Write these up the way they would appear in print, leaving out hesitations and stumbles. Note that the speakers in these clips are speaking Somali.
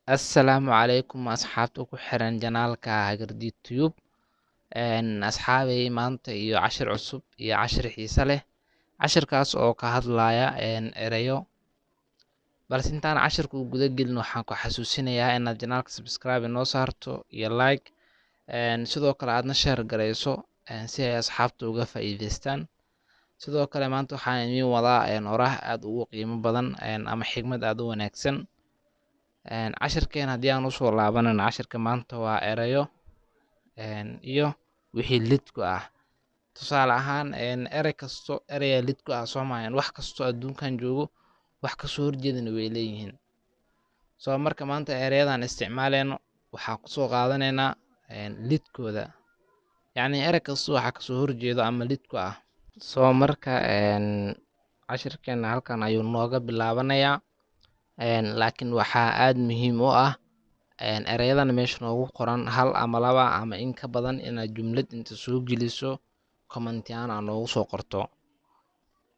السلام عليكم أصحابتي ku xiran janaalka Hagardiid Tube asxaabay maanta iyo cashir cusub iyo cashir xiiso leh cashirkaas oo ka hadlaya erayo balse intaan cashirka u guda gelin waxaan ku xasuusinayaa inaad janaalka subscribe inoo saarto iyo like sidoo kale aadna share gareyso si ay asxaabta uga faa'iideystaan sidoo kale maanta waxaan idin wadaa oraah aad ugu qiimo badan ama xigmad aad u wanaagsan cashirkeen haddii aan usoo laabanana cashirka maanta waa erayo iyo wixii lid ku ah tusaale ahaan erey kasto eraya lid ku ah Soomaaliyan wax kasto adduunkan joogo wax kasoo horjeedana way leeyihiin soo marka maanta erayadan isticmaaleyno waxaan kusoo qaadanaynaa lidkooda yacni erey kasto waxa kasoo horjeedo ama lid ku ah soo marka cashirkeena halkan ayuu nooga bilaabanayaa laakiin waxaa aad muhiim u ah erayadan meesha noogu qoran hal ama laba ama in ka badan inaad jumlad inta soo geliso comment aan noogu soo qorto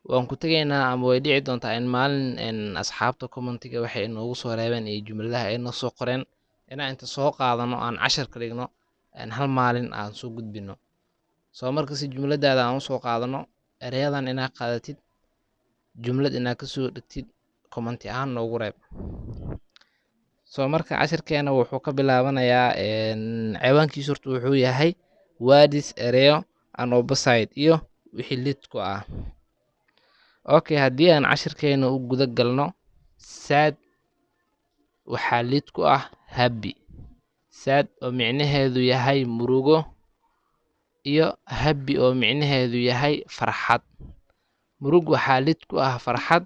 waan ku tegaynaa ama way dhici doontaa in maalin asxaabta commentiga waxay inoogu soo reebeen iyo jumladaha ay noo soo qoreen inaan inta soo qaadano aan cashar ka dhigno hal maalin aan soo gudbino soo marka si jumladaada aan usoo qaadano erayadan inaad qaadatid jumlad inaad kasoo dhigtid comment ahaan noogu reeb soo marka cashirkeena wuxuu ka bilaabanayaa ciwaankiisu horta wuxuu yahay words erayo and opposite iyo wixii lid ku ah okay haddii aan cashirkeena u guda galno sad waxaa lid ku ah happy sad oo micnaheedu yahay murugo iyo happy oo micnaheedu yahay farxad murug waxaa lid ku ah farxad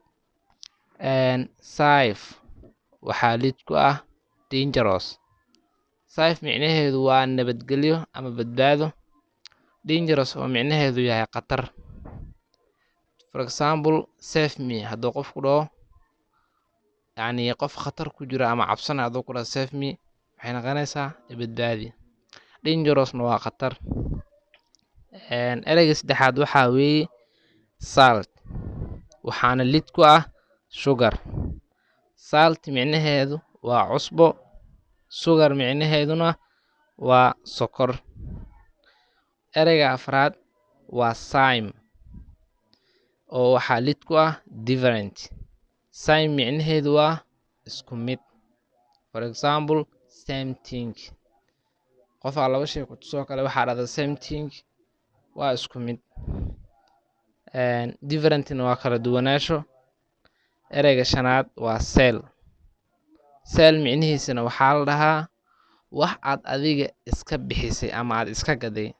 safe waxaa lid ku ah dangerous safe micnaheedu waa nabadgelyo ama badbaado dangerous oo micnaheedu yahay khatar for example save me hadduu qofku dhaho yacni qof khatar ku jira ama cabsana hadduu ku dhaho save me waxay noqonaysaa badbaadi dangerousna waa khatar ereyga saddexaad waxaa weeye salt waxaana lid ku ah sugar salt micnaheedu waa cusbo sugar micnaheeduna waa sokor ereyga afraad waa same oo waxaa lid ku ah different same micnaheedu waa isku mid for example same thing qofaa laba shay ku tusoo kale waxaa dhahda same thing waa isku mid differentna waa kala duwanaansho ereyga shanaad waa sell sell micnihiisana waxaa la dhahaa wax aad adiga iska bixisay ama aad iska gaday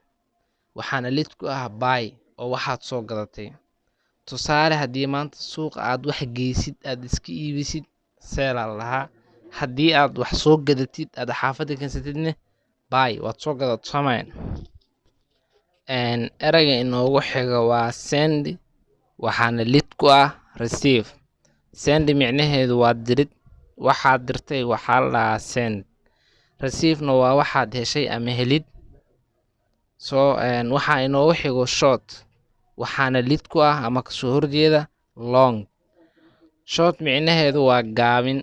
waxaana lid ku ah buy oo waxaad soo gadatay tusaale haddii maanta suuqa aad wax geysid aad iska iibisid sell aa la dhahaa haddii aad wax soo gadatid aad xaafadda keensatidna buy waad soo gadato Soomaaliyan ereyga inoogu xiga waa send waxaana lid ku ah receive send micnaheedu waa dirid waxaad dirtay waxaa la dhahaa send receive-na waa waxaad heshay ama helid soo waxaa inoogu xigo short waxaana lid ku ah ama kasoo horjeeda long short micnaheedu waa gaabin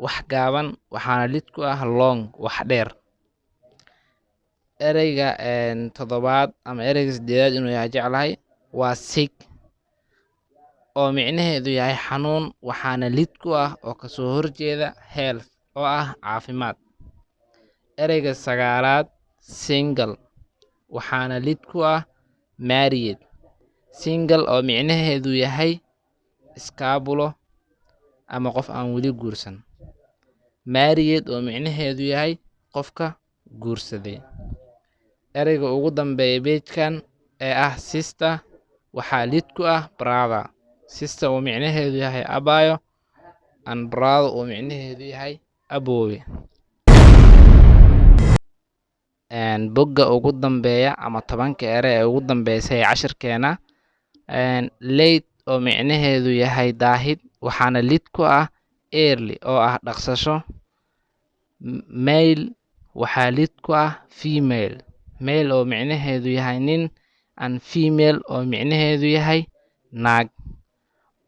wax gaaban waxaana lid ku ah long wax dheer ereyga toddobaad ama ereyga sideedaad inuu yahay jeclahay waa sick oo micnaheedu yahay xanuun waxaana lid ku ah oo kasoo horjeeda health oo ah caafimaad ereyga sagaalaad single waxaana lid ku ah married. Single oo micnaheedu yahay iskaabulo ama qof aan weli guursan. Married oo micnaheedu yahay qofka guursaday. Ereyga ugu dambeeya page-kan ee ah sister waxaa lid ku ah brother. Sister oo micnaheedu yahay abaayo and brother oo micnaheedu yahay aboowe. Bogga ugu dambeeya ama 10ka erey ee ugu dambeysay ee cashirkeena. Late oo micnaheedu yahay daahid waxaana lid ku ah early oo ah dhaqsasho. Male waxaa lid ku ah female. Male oo micnaheedu yahay nin and female oo micnaheedu yahay naag.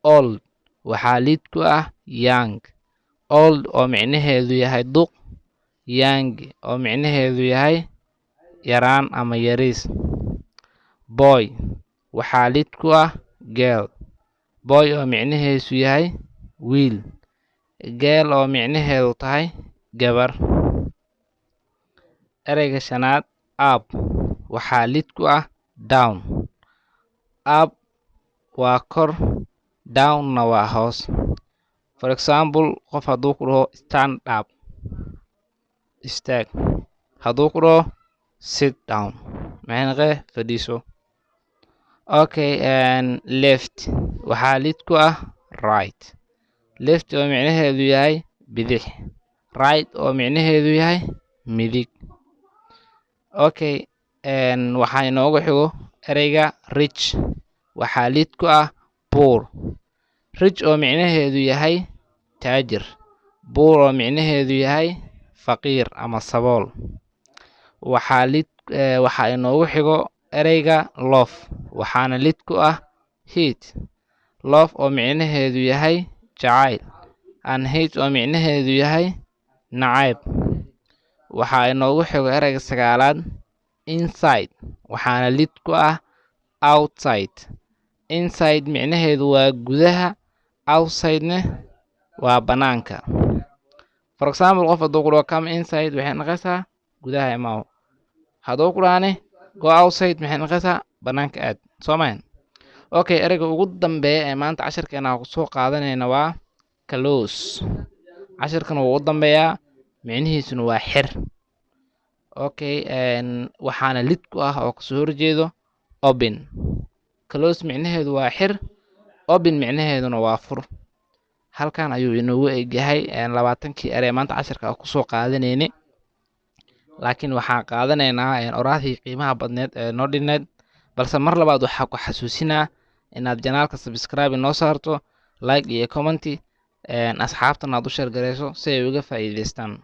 Old waxaa lid ku ah young. Old oo micnaheedu yahay duq. Young oo micnaheedu yahay yaraan ama yariis. Boy waxaa lid ku ah girl. Boy oo micnaheedu yahay wiil. Girl oo micnaheedu tahay gabar. Ereyga shanaad up waxaa lid ku ah down. Up waa kor, down-na waa hoos. For example, qof hadduu ku dhaho stand up, istaag. Hadduu ku dhaho sit down, macnaheedu fadhiiso. Okay, left waxaa lid ku ah right. Left oo micnaheedu yahay bidix. Right oo micnaheedu yahay midig. Okay, waxaa inoogu xigo ereyga rich waxaa lid ku ah poor. Rich oo micnaheedu yahay taajir. Poor oo micnaheedu yahay faqiir ama sabool. Waxaa inoogu xigo ereyga love waxaana lid ku ah hate. Love oo micnaheedu yahay jacayl and hate oo micnaheedu yahay nacayb. Waxaa inoogu xigo ereyga 9aad inside waxaana lid ku ah outside. Inside micnaheedu waa gudaha, outside-na waa banaanka. For example, qof hadduu ku dhaho come inside waxay noqonaysaa gudaha imaaw. Hadduu ku dhahane go outside maxay noqonaysaa banaanka aad. Soomaan. Okay, ereyga ugu dambeeya ee maanta cashirkeena ku soo qaadanayna waa close. Cashirkan wuu ugu dambeeyaa micnihiisuna waa xir. Okay, waxaana lid ku ah oo kasoo horjeedo open. Close micnaheedu waa xir, open micnaheeduna waa fur. Halkan ayuu inoogu egyahay 20kii erey maanta cashirka ku soo qaadanayne. Laakiin waxaan qaadanaynaa oraahdii qiimaha badneed ee noo dhineed. Balse mar labaad waxaa ku xasuusinaa inaad janaalka subscribe noo saarto, like iyo comment, asxaabtana aad u share gareyso si ay uga faa'iideystaan.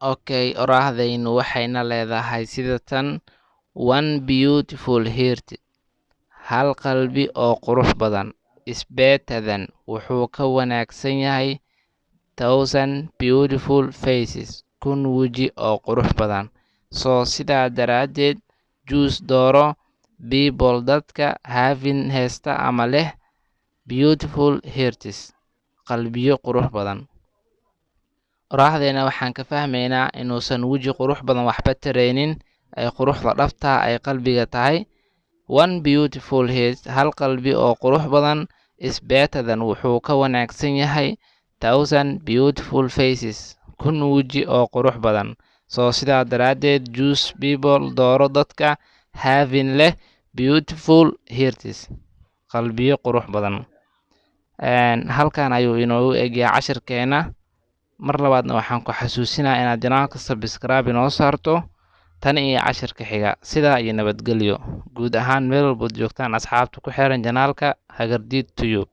Okay, oraahdaynu waxayna leedahay sida tan: one beautiful heart, hal qalbi oo qurux badan, is better than wuxuu ka wanaagsan yahay 1000 beautiful faces, kun weji oo qurux badan. So sidaa daraaddeed choose dooro people dadka having heesta ama leh beautiful hearts, qalbiyo qurux badan. Oraahdayna waxaan ka fahmaynaa inuusan weji qurux badan waxba taraynin, ay quruxda dhabta ay qalbiga tahay. One beautiful heart, hal qalbi oo qurux badan, is better than wuxuu ka wanaagsan yahay 1000 beautiful faces, kun weji oo qurux badan. So sidaa daraaddeed choose people dooro dadka having leh beautiful hearts, qalbiyo qurux badan. Halkan ayuu inoogu egyahay cashirkeena. Mar labaadna waxaan ku xasuusinaa inaad janaalka subscribe noo saarto. Tan iyo cashirka xiga, sidaa iyo nabadgelyo. Guud ahaan meel walba joogtaan asxaabta ku xiran janaalka Hagardiid Tube.